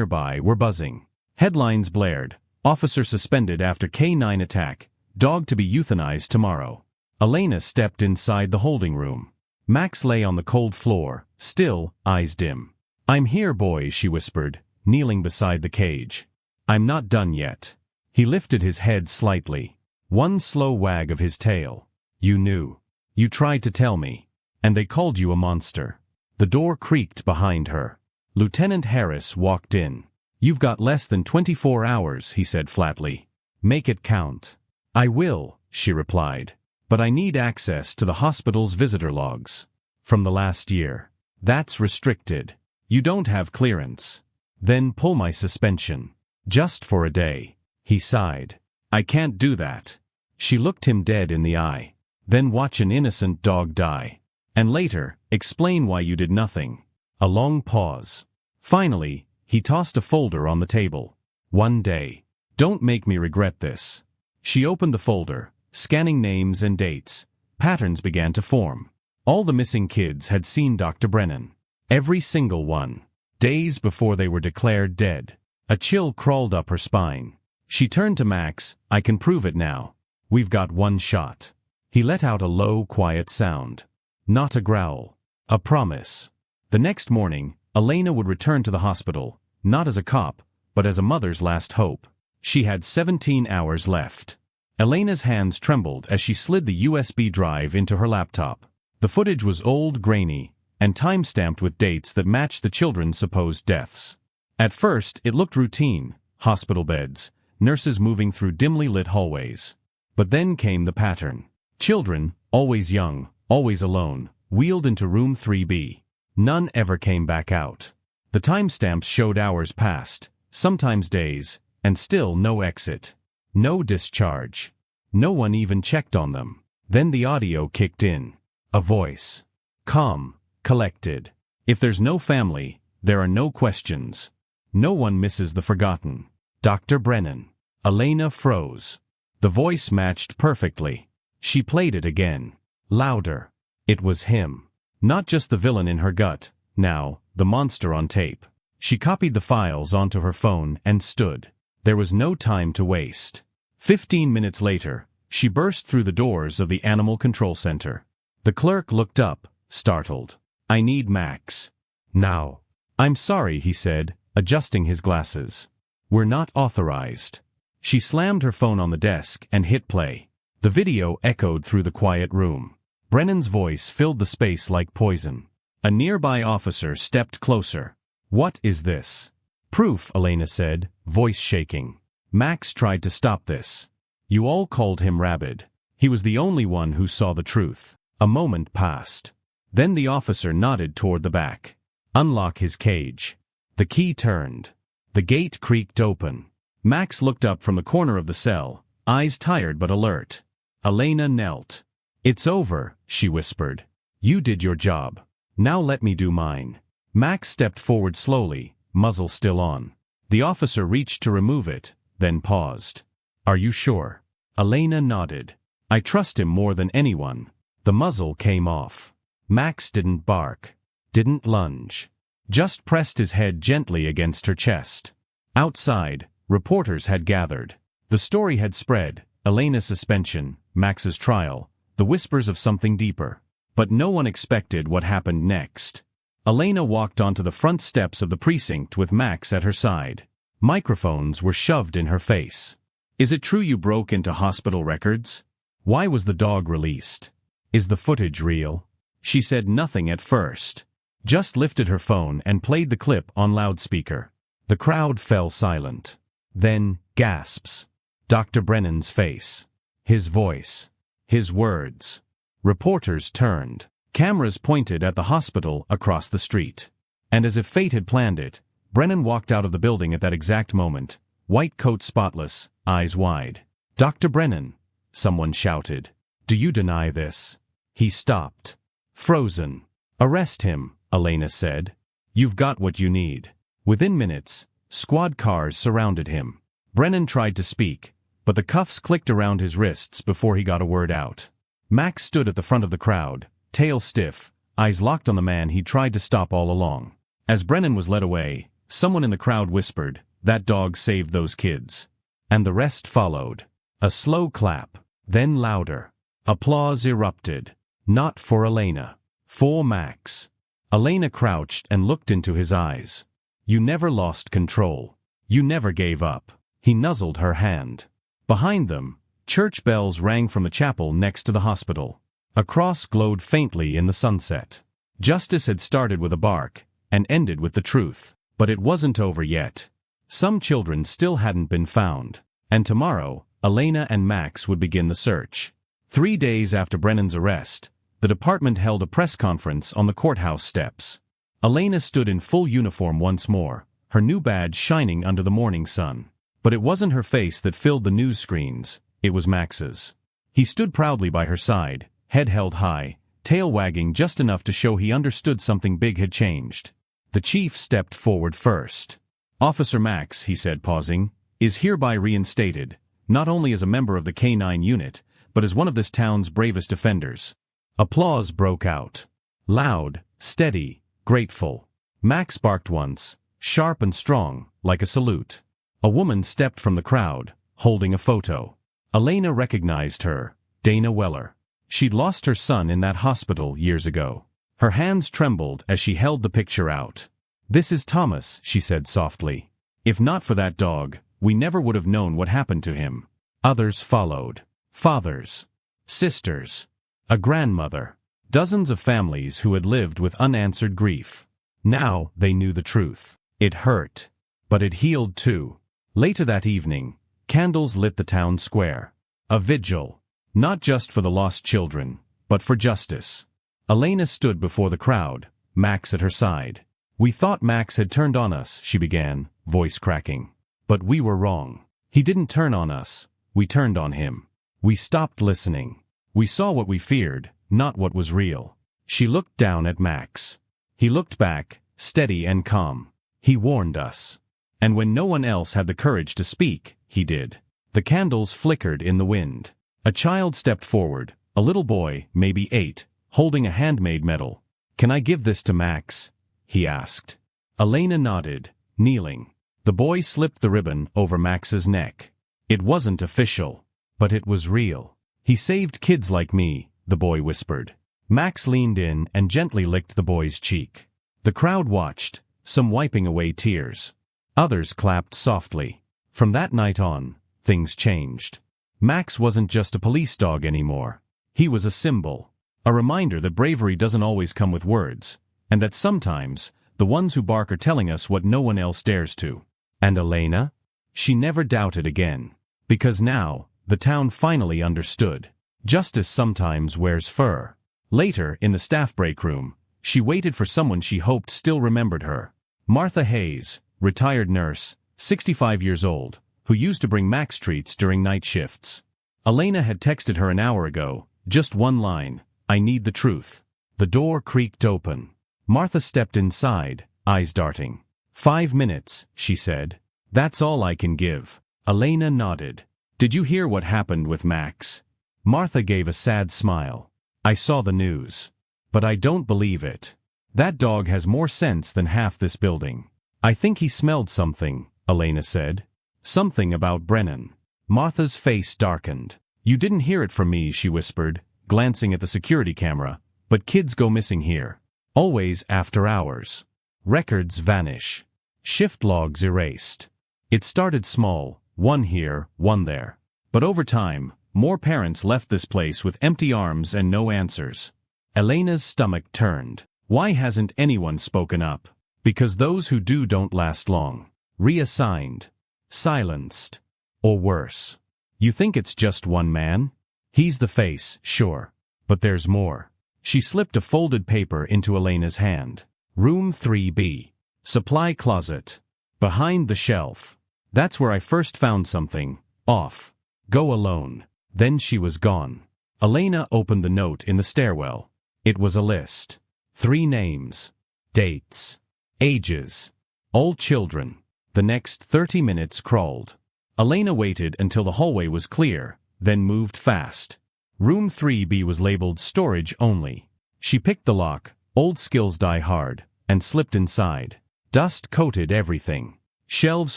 nearby were buzzing. Headlines blared. Officer suspended after K9 attack. Dog to be euthanized tomorrow. Elena stepped inside the holding room. Max lay on the cold floor, still, eyes dim. "I'm here, boys," she whispered, kneeling beside the cage. "I'm not done yet." He lifted his head slightly. One slow wag of his tail. "You knew. You tried to tell me. And they called you a monster." The door creaked behind her. Lieutenant Harris walked in. "You've got less than 24 hours, he said flatly. "Make it count." "I will," she replied. "But I need access to the hospital's visitor logs. From the last year. That's restricted. You don't have clearance. Then pull my suspension. Just for a day." He sighed. "I can't do that." She looked him dead in the eye. "Then watch an innocent dog die. And later, explain why you did nothing." A long pause. Finally, he tossed a folder on the table. "One day. Don't make me regret this." She opened the folder, scanning names and dates. Patterns began to form. All the missing kids had seen Dr. Brennan. Every single one. Days before they were declared dead. A chill crawled up her spine. She turned to Max. "I can prove it now. We've got one shot." He let out a low, quiet sound. Not a growl. A promise. The next morning, Elena would return to the hospital, not as a cop, but as a mother's last hope. She had 17 hours left. Elena's hands trembled as she slid the USB drive into her laptop. The footage was old, grainy, and time-stamped with dates that matched the children's supposed deaths. At first, it looked routine: hospital beds, nurses moving through dimly lit hallways. But then came the pattern. Children, always young, always alone, wheeled into room 3B. None ever came back out. The timestamps showed hours passed, sometimes days, and still no exit. No discharge. No one even checked on them. Then the audio kicked in. A voice. Calm, collected. "If there's no family, there are no questions. No one misses the forgotten. Dr. Brennan." Elena froze. The voice matched perfectly. She played it again. Louder. It was him. Not just the villain in her gut, now, the monster on tape. She copied the files onto her phone and stood. There was no time to waste. 15 minutes later, she burst through the doors of the Animal Control Center. The clerk looked up, startled. "I need Max. Now." "I'm sorry," he said, adjusting his glasses. "We're not authorized." She slammed her phone on the desk and hit play. The video echoed through the quiet room. Brennan's voice filled the space like poison. A nearby officer stepped closer. "What is this?" "Proof," Elena said, voice shaking. "Max tried to stop this. You all called him Rabid. He was the only one who saw the truth." A moment passed. Then the officer nodded toward the back. "Unlock his cage." The key turned. The gate creaked open. Max looked up from the corner of the cell, eyes tired but alert. Elena knelt. "It's over," she whispered. "You did your job. Now let me do mine." Max stepped forward slowly, muzzle still on. The officer reached to remove it, then paused. "Are you sure?" Elena nodded. "I trust him more than anyone." The muzzle came off. Max didn't bark. Didn't lunge. Just pressed his head gently against her chest. Outside, reporters had gathered. The story had spread: Elena's suspension, Max's trial, the whispers of something deeper. But no one expected what happened next. Elena walked onto the front steps of the precinct with Max at her side. Microphones were shoved in her face. "Is it true you broke into hospital records? Why was the dog released? Is the footage real?" She said nothing at first. Just lifted her phone and played the clip on loudspeaker. The crowd fell silent. Then, gasps. Dr. Brennan's face. His voice. His words. Reporters turned. Cameras pointed at the hospital across the street. And as if fate had planned it, Brennan walked out of the building at that exact moment, white coat spotless, eyes wide. "Dr. Brennan," someone shouted. "Do you deny this?" He stopped. Frozen. "Arrest him," Elena said. "You've got what you need." Within minutes, squad cars surrounded him. Brennan tried to speak, but the cuffs clicked around his wrists before he got a word out. Max stood at the front of the crowd, tail stiff, eyes locked on the man he tried to stop all along. As Brennan was led away, Someone in the crowd whispered, "That dog saved those kids." And the rest followed. A slow clap, then louder. Applause erupted. Not for Elena. For Max. Elena crouched and looked into his eyes. "You never lost control. You never gave up." He nuzzled her hand. Behind them, church bells rang from the chapel next to the hospital. A cross glowed faintly in the sunset. Justice had started with a bark, and ended with the truth. But it wasn't over yet. Some children still hadn't been found. And tomorrow, Elena and Max would begin the search. 3 days after Brennan's arrest, the department held a press conference on the courthouse steps. Elena stood in full uniform once more, her new badge shining under the morning sun. But it wasn't her face that filled the news screens, it was Max's. He stood proudly by her side, head held high, tail wagging just enough to show he understood something big had changed. The chief stepped forward first. "Officer Max," he said, pausing, "is hereby reinstated, not only as a member of the K9 unit, but as one of this town's bravest defenders." Applause broke out. Loud, steady, grateful. Max barked once, sharp and strong, like a salute. A woman stepped from the crowd, holding a photo. Elena recognized her, Dana Weller. She'd lost her son in that hospital years ago. Her hands trembled as she held the picture out. "This is Thomas," she said softly. "If not for that dog, we never would have known what happened to him." Others followed. Fathers. Sisters. A grandmother. Dozens of families who had lived with unanswered grief. Now they knew the truth. It hurt. But it healed too. Later that evening, candles lit the town square. A vigil. Not just for the lost children, but for justice. Elena stood before the crowd, Max at her side. "We thought Max had turned on us," she began, voice cracking. "But we were wrong. He didn't turn on us. We turned on him. We stopped listening. We saw what we feared, not what was real." She looked down at Max. He looked back, steady and calm. "He warned us. And when no one else had the courage to speak, he did." The candles flickered in the wind. A child stepped forward, a little boy, maybe 8, holding a handmade medal. "Can I give this to Max?" he asked. Elena nodded, kneeling. The boy slipped the ribbon over Max's neck. It wasn't official, but it was real. "He saved kids like me," the boy whispered. Max leaned in and gently licked the boy's cheek. The crowd watched, some wiping away tears. Others clapped softly. From that night on, things changed. Max wasn't just a police dog anymore. He was a symbol. A reminder that bravery doesn't always come with words, and that sometimes, the ones who bark are telling us what no one else dares to. And Elena? She never doubted again. Because now, the town finally understood. Justice sometimes wears fur. Later, in the staff break room, she waited for someone she hoped still remembered her. Martha Hayes, retired nurse, 65 years old, who used to bring Max treats during night shifts. Elena had texted her an hour ago, just one line, "I need the truth." The door creaked open. Martha stepped inside, eyes darting. 5 minutes, she said. "That's all I can give." Elena nodded. "Did you hear what happened with Max?" Martha gave a sad smile. "I saw the news. But I don't believe it. That dog has more sense than half this building." "I think he smelled something," Elena said. "Something about Brennan." Martha's face darkened. "You didn't hear it from me," she whispered, glancing at the security camera, "but kids go missing here. Always after hours. Records vanish. Shift logs erased. It started small, one here, one there. But over time, more parents left this place with empty arms and no answers." Elena's stomach turned. Why hasn't anyone spoken up? Because those who do don't last long. Reassigned. Silenced. Or worse. You think it's just one man? He's the face, sure. But there's more. She slipped a folded paper into Elena's hand. "Room 3B. Supply closet. Behind the shelf. That's where I first found something. Off. Go alone." Then she was gone. Elena opened the note in the stairwell. It was a list. 3 names. Dates. Ages. All children. The next 30 minutes crawled. Elena waited until the hallway was clear, then moved fast. Room 3B was labeled storage only. She picked the lock, old skills die hard, and slipped inside. Dust coated everything. Shelves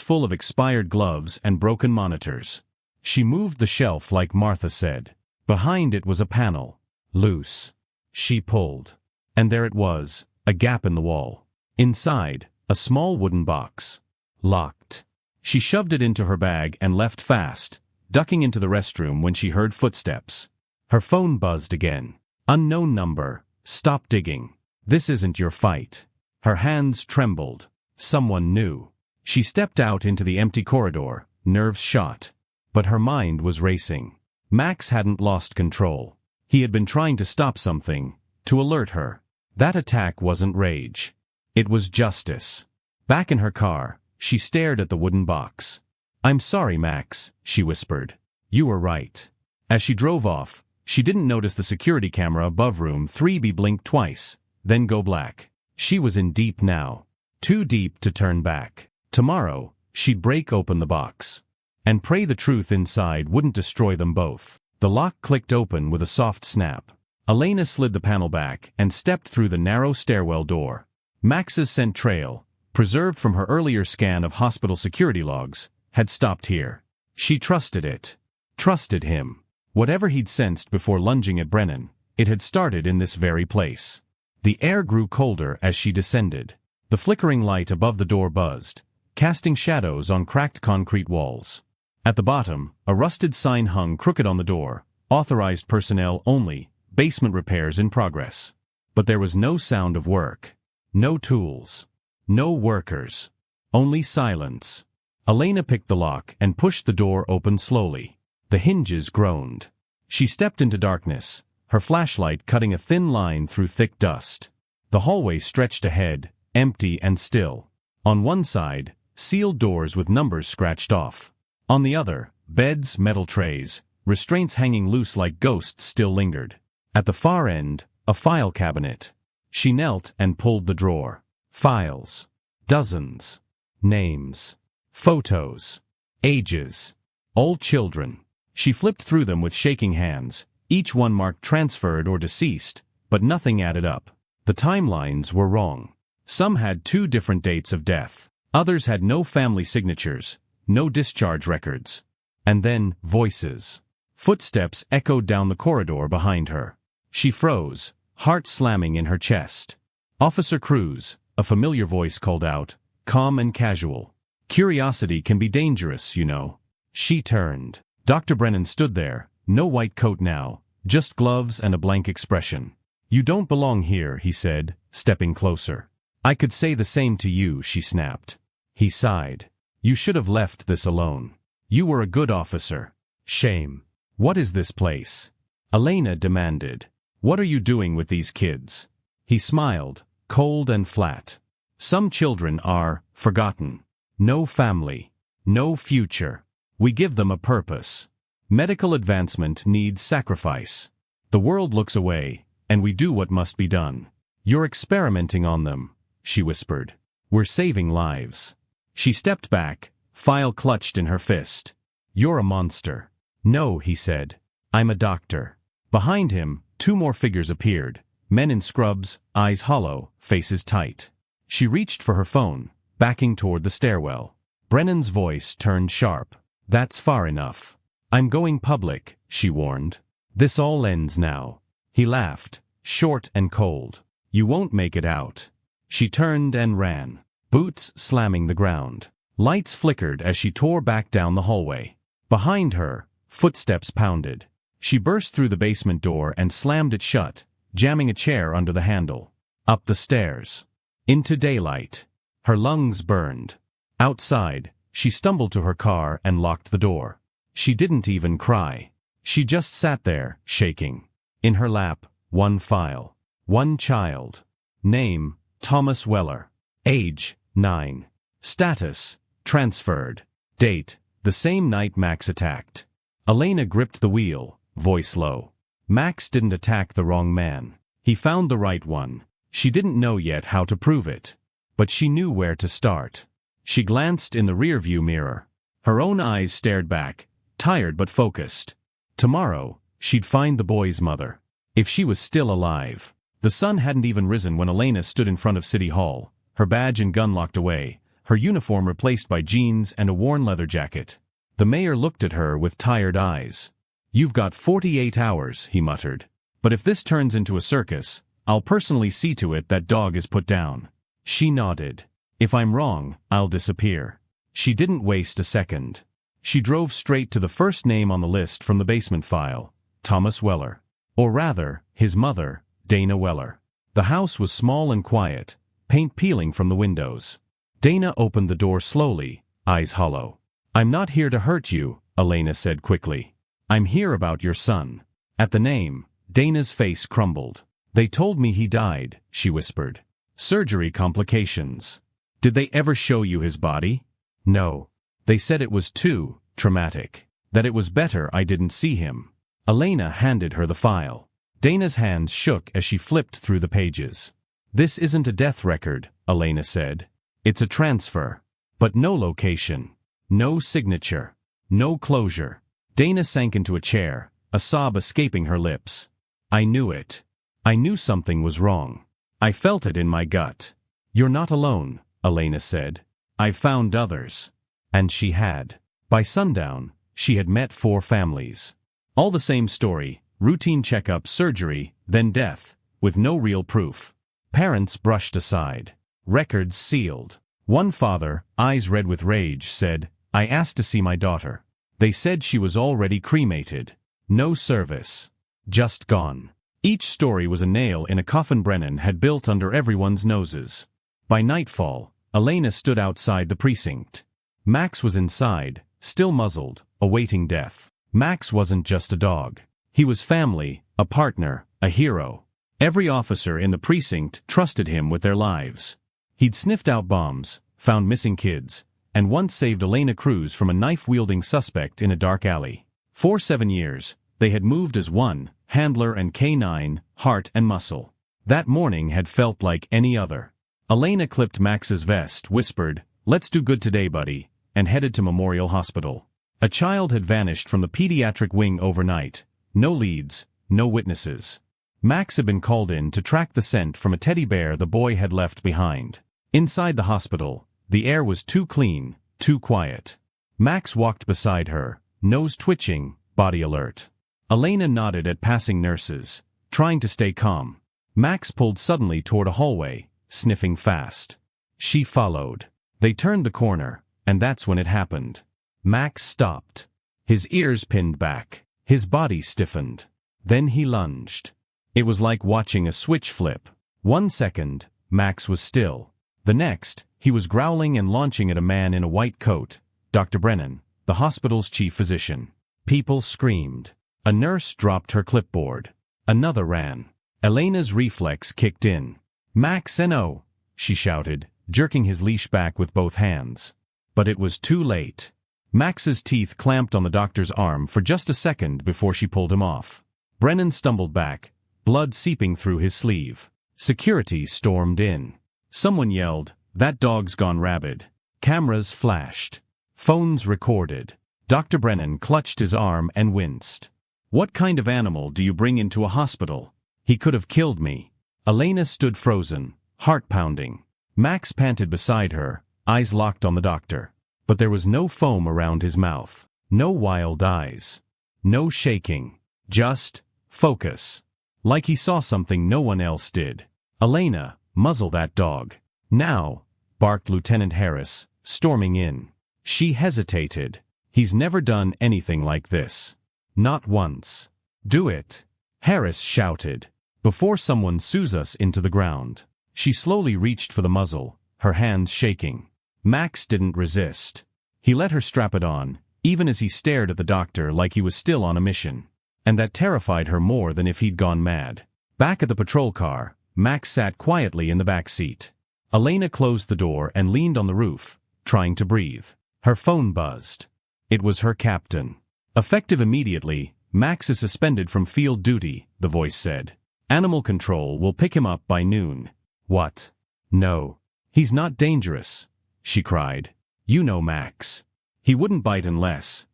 full of expired gloves and broken monitors. She moved the shelf like Martha said. Behind it was a panel. Loose. She pulled. And there it was, a gap in the wall. Inside, a small wooden box. Locked. She shoved it into her bag and left fast, ducking into the restroom when she heard footsteps. Her phone buzzed again. Unknown number. Stop digging. This isn't your fight. Her hands trembled. Someone knew. She stepped out into the empty corridor, nerves shot. But her mind was racing. Max hadn't lost control. He had been trying to stop something, to alert her. That attack wasn't rage. It was justice. Back in her car, she stared at the wooden box. "I'm sorry, Max," she whispered. "You were right." As she drove off, she didn't notice the security camera above room 3B blink twice, then go black. She was in deep now. Too deep to turn back. Tomorrow, she'd break open the box. And pray the truth inside wouldn't destroy them both. The lock clicked open with a soft snap. Elena slid the panel back and stepped through the narrow stairwell door. Max's scent trail, preserved from her earlier scan of hospital security logs, had stopped here. She trusted it. Trusted him. Whatever he'd sensed before lunging at Brennan, it had started in this very place. The air grew colder as she descended. The flickering light above the door buzzed, casting shadows on cracked concrete walls. At the bottom, a rusted sign hung crooked on the door, "Authorized personnel only, basement repairs in progress." But there was no sound of work. No tools. No workers. Only silence. Elena picked the lock and pushed the door open slowly. The hinges groaned. She stepped into darkness, her flashlight cutting a thin line through thick dust. The hallway stretched ahead, empty and still. On one side, sealed doors with numbers scratched off. On the other, beds, metal trays, restraints hanging loose like ghosts still lingered. At the far end, a file cabinet. She knelt and pulled the drawer. Files. Dozens. Names. Photos. Ages. All children. She flipped through them with shaking hands, each one marked transferred or deceased, but nothing added up. The timelines were wrong. Some had 2 different dates of death. Others had no family signatures, no discharge records. And then, voices. Footsteps echoed down the corridor behind her. She froze, heart slamming in her chest. "Officer Cruz," a familiar voice called out, calm and casual. "Curiosity can be dangerous, you know." She turned. Dr. Brennan stood there, no white coat now, just gloves and a blank expression. "You don't belong here," he said, stepping closer. "I could say the same to you," she snapped. He sighed. "You should have left this alone. You were a good officer." "Shame." "What is this place?" Elena demanded. "What are you doing with these kids?" He smiled, cold and flat. "Some children are forgotten. No family. No future. We give them a purpose. Medical advancement needs sacrifice. The world looks away, and we do what must be done. You're experimenting on them," she whispered. "We're saving lives." She stepped back, file clutched in her fist. "You're a monster." "No," he said. "I'm a doctor." Behind him, 2 more figures appeared, men in scrubs, eyes hollow, faces tight. She reached for her phone, backing toward the stairwell. Brennan's voice turned sharp. "That's far enough. I'm going public," she warned. "This all ends now." He laughed, short and cold. "You won't make it out." She turned and ran, boots slamming the ground. Lights flickered as she tore back down the hallway. Behind her, footsteps pounded. She burst through the basement door and slammed it shut, jamming a chair under the handle. Up the stairs. Into daylight. Her lungs burned. Outside, she stumbled to her car and locked the door. She didn't even cry. She just sat there, shaking. In her lap, 1 file. 1 child. Name, Thomas Weller. Age, 9. Status, transferred. Date, the same night Max attacked. Elena gripped the wheel, voice low. Max didn't attack the wrong man. He found the right one. She didn't know yet how to prove it. But she knew where to start. She glanced in the rearview mirror. Her own eyes stared back, tired but focused. Tomorrow, she'd find the boy's mother. If she was still alive. The sun hadn't even risen when Elena stood in front of City Hall, her badge and gun locked away, her uniform replaced by jeans and a worn leather jacket. The mayor looked at her with tired eyes. "You've got 48 hours, he muttered. "But if this turns into a circus, I'll personally see to it that dog is put down." She nodded. "If I'm wrong, I'll disappear." She didn't waste a second. She drove straight to the first name on the list from the basement file, Thomas Weller. Or rather, his mother, Dana Weller. The house was small and quiet, paint peeling from the windows. Dana opened the door slowly, eyes hollow. "I'm not here to hurt you," Elena said quickly. "I'm here about your son." At the name, Dana's face crumbled. "They told me he died," she whispered. "Surgery complications." "Did they ever show you his body?" "No. They said it was too traumatic. That it was better I didn't see him." Elena handed her the file. Dana's hands shook as she flipped through the pages. "This isn't a death record," Elena said. "It's a transfer. But no location. No signature. No closure." Dana sank into a chair, a sob escaping her lips. "I knew it. I knew something was wrong. I felt it in my gut." "You're not alone," Elena said. "I've found others." And she had. By sundown, she had met 4 families. All the same story, routine checkup, surgery, then death, with no real proof. Parents brushed aside. Records sealed. One father, eyes red with rage, said, "I asked to see my daughter. They said she was already cremated. No service. Just gone." Each story was a nail in a coffin Brennan had built under everyone's noses. By nightfall, Elena stood outside the precinct. Max was inside, still muzzled, awaiting death. Max wasn't just a dog. He was family, a partner, a hero. Every officer in the precinct trusted him with their lives. He'd sniffed out bombs, found missing kids, and once saved Elena Cruz from a knife-wielding suspect in a dark alley. For 7 years, they had moved as one, handler and K9, heart and muscle. That morning had felt like any other. Elena clipped Max's vest, whispered, "Let's do good today, buddy," and headed to Memorial Hospital. A child had vanished from the pediatric wing overnight. No leads, no witnesses. Max had been called in to track the scent from a teddy bear the boy had left behind. Inside the hospital, the air was too clean, too quiet. Max walked beside her, nose twitching, body alert. Elena nodded at passing nurses, trying to stay calm. Max pulled suddenly toward a hallway, sniffing fast. She followed. They turned the corner, and that's when it happened. Max stopped. His ears pinned back. His body stiffened. Then he lunged. It was like watching a switch flip. 1 second, Max was still. The next, he was growling and launching at a man in a white coat, Dr. Brennan, the hospital's chief physician. People screamed. A nurse dropped her clipboard. Another ran. Elena's reflex kicked in. "Max no!" she shouted, jerking his leash back with both hands. But it was too late. Max's teeth clamped on the doctor's arm for just a second before she pulled him off. Brennan stumbled back, blood seeping through his sleeve. Security stormed in. Someone yelled, "That dog's gone rabid." Cameras flashed. Phones recorded. Dr. Brennan clutched his arm and winced. "What kind of animal do you bring into a hospital? He could have killed me." Elena stood frozen, heart pounding. Max panted beside her, eyes locked on the doctor. But there was no foam around his mouth, no wild eyes, no shaking, just focus. Like he saw something no one else did. "Elena, muzzle that dog." "Now," barked Lieutenant Harris, storming in. She hesitated. "He's never done anything like this. Not once." "Do it," Harris shouted, "before someone sues us into the ground." She slowly reached for the muzzle, her hands shaking. Max didn't resist. He let her strap it on, even as he stared at the doctor like he was still on a mission. And that terrified her more than if he'd gone mad. Back at the patrol car, Max sat quietly in the back seat. Elena closed the door and leaned on the roof, trying to breathe. Her phone buzzed. It was her captain. "Effective immediately, Max is suspended from field duty," the voice said. "Animal control will pick him up by noon." "What? No. He's not dangerous," she cried. "You know Max. He wouldn't bite unless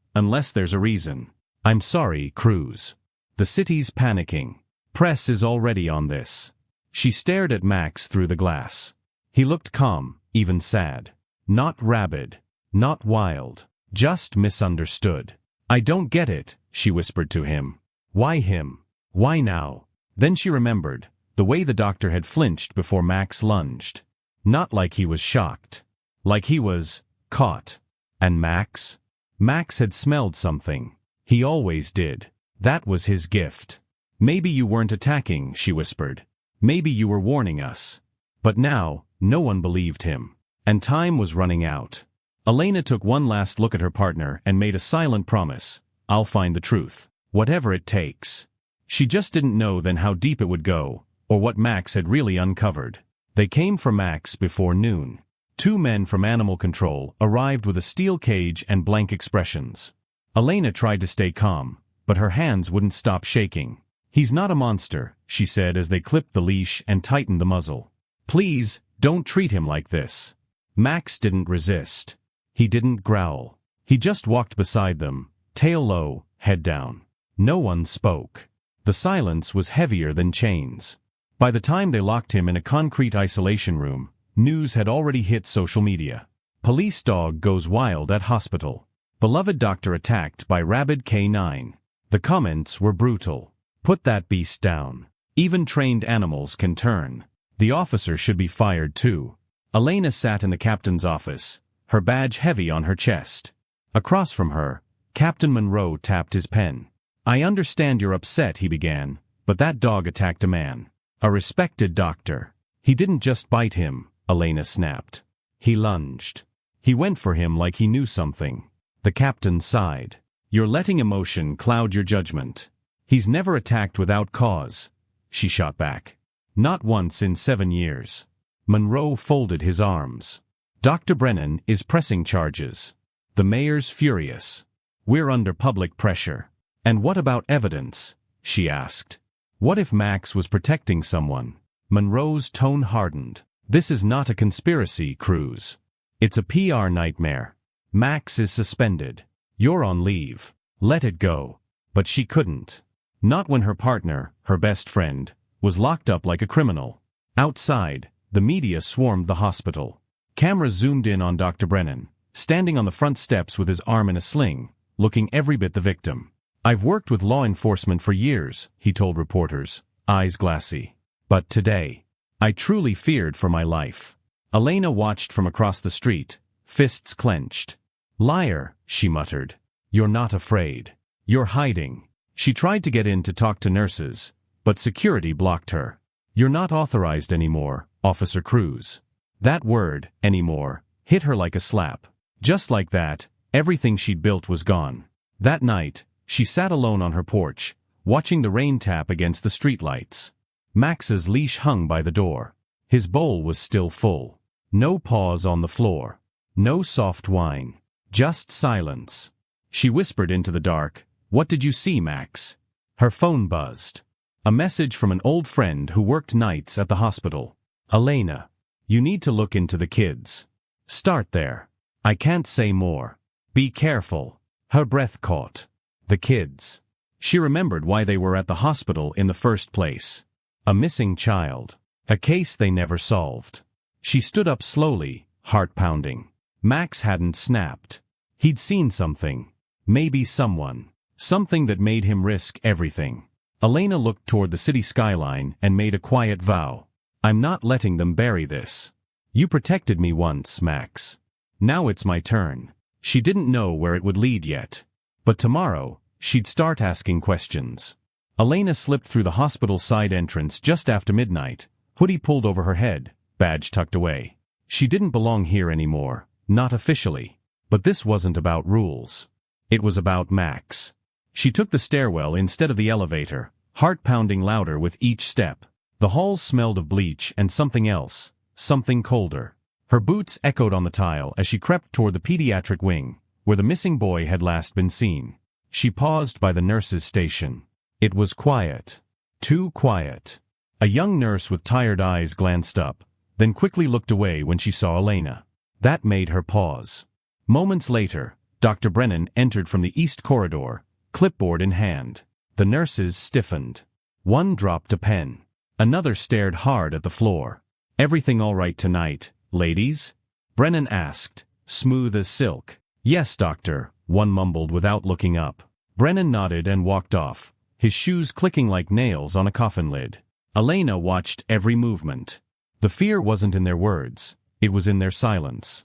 there's a reason." "I'm sorry, Cruz. The city's panicking. Press is already on this." She stared at Max through the glass. He looked calm, even sad. Not rabid. Not wild. Just misunderstood. "I don't get it," she whispered to him. "Why him? Why now?" Then she remembered the way the doctor had flinched before Max lunged. Not like he was shocked. Like he was caught. And Max? Max had smelled something. He always did. That was his gift. "Maybe you weren't attacking," she whispered. "Maybe you were warning us." But now, no one believed him. And time was running out. Elena took one last look at her partner and made a silent promise. "I'll find the truth. Whatever it takes." She just didn't know then how deep it would go, or what Max had really uncovered. They came for Max before noon. 2 men from animal control arrived with a steel cage and blank expressions. Elena tried to stay calm, but her hands wouldn't stop shaking. "He's not a monster," she said as they clipped the leash and tightened the muzzle. "Please, don't treat him like this." Max didn't resist. He didn't growl. He just walked beside them, tail low, head down. No one spoke. The silence was heavier than chains. By the time they locked him in a concrete isolation room, news had already hit social media. "Police dog goes wild at hospital. Beloved doctor attacked by rabid K9. The comments were brutal. "Put that beast down. Even trained animals can turn. The officer should be fired too." Elena sat in the captain's office, her badge heavy on her chest. Across from her, Captain Monroe tapped his pen. "I understand you're upset," he began, "but that dog attacked a man. A respected doctor. He didn't just bite him," Elena snapped. "He lunged. He went for him like he knew something." The captain sighed. "You're letting emotion cloud your judgment. He's never attacked without cause," she shot back. "Not once in 7 years." Monroe folded his arms. "Dr. Brennan is pressing charges. The mayor's furious. We're under public pressure." "And what about evidence?" she asked. "What if Max was protecting someone?" Monroe's tone hardened. "This is not a conspiracy, Cruz. It's a PR nightmare. Max is suspended. You're on leave. Let it go." But she couldn't. Not when her partner, her best friend, was locked up like a criminal. Outside, the media swarmed the hospital. Cameras zoomed in on Dr. Brennan, standing on the front steps with his arm in a sling, looking every bit the victim. "I've worked with law enforcement for years," he told reporters, eyes glassy. "But today, I truly feared for my life." Elena watched from across the street, fists clenched. "Liar," she muttered. "You're not afraid. You're hiding." She tried to get in to talk to nurses, but security blocked her. "You're not authorized anymore, Officer Cruz." That word, anymore, hit her like a slap. Just like that, everything she'd built was gone. That night, she sat alone on her porch, watching the rain tap against the streetlights. Max's leash hung by the door. His bowl was still full. No paws on the floor. No soft whine. Just silence. She whispered into the dark, "What did you see, Max?" Her phone buzzed. A message from an old friend who worked nights at the hospital. "Elena, you need to look into the kids. Start there. I can't say more. Be careful." Her breath caught. The kids. She remembered why they were at the hospital in the first place. A missing child. A case they never solved. She stood up slowly, heart pounding. Max hadn't snapped. He'd seen something. Maybe someone. Something that made him risk everything. Elena looked toward the city skyline and made a quiet vow. "I'm not letting them bury this. You protected me once, Max. Now it's my turn." She didn't know where it would lead yet. But tomorrow, she'd start asking questions. Elena slipped through the hospital side entrance just after midnight, hoodie pulled over her head, badge tucked away. She didn't belong here anymore, not officially. But this wasn't about rules. It was about Max. She took the stairwell instead of the elevator, heart pounding louder with each step. The halls smelled of bleach and something else, something colder. Her boots echoed on the tile as she crept toward the pediatric wing, where the missing boy had last been seen. She paused by the nurse's station. It was quiet. Too quiet. A young nurse with tired eyes glanced up, then quickly looked away when she saw Elena. That made her pause. Moments later, Dr. Brennan entered from the east corridor, clipboard in hand. The nurses stiffened. One dropped a pen. Another stared hard at the floor. Everything all right tonight, ladies? Brennan asked, smooth as silk. Yes, doctor, one mumbled without looking up. Brennan nodded and walked off, his shoes clicking like nails on a coffin lid. Elena watched every movement. The fear wasn't in their words, it was in their silence.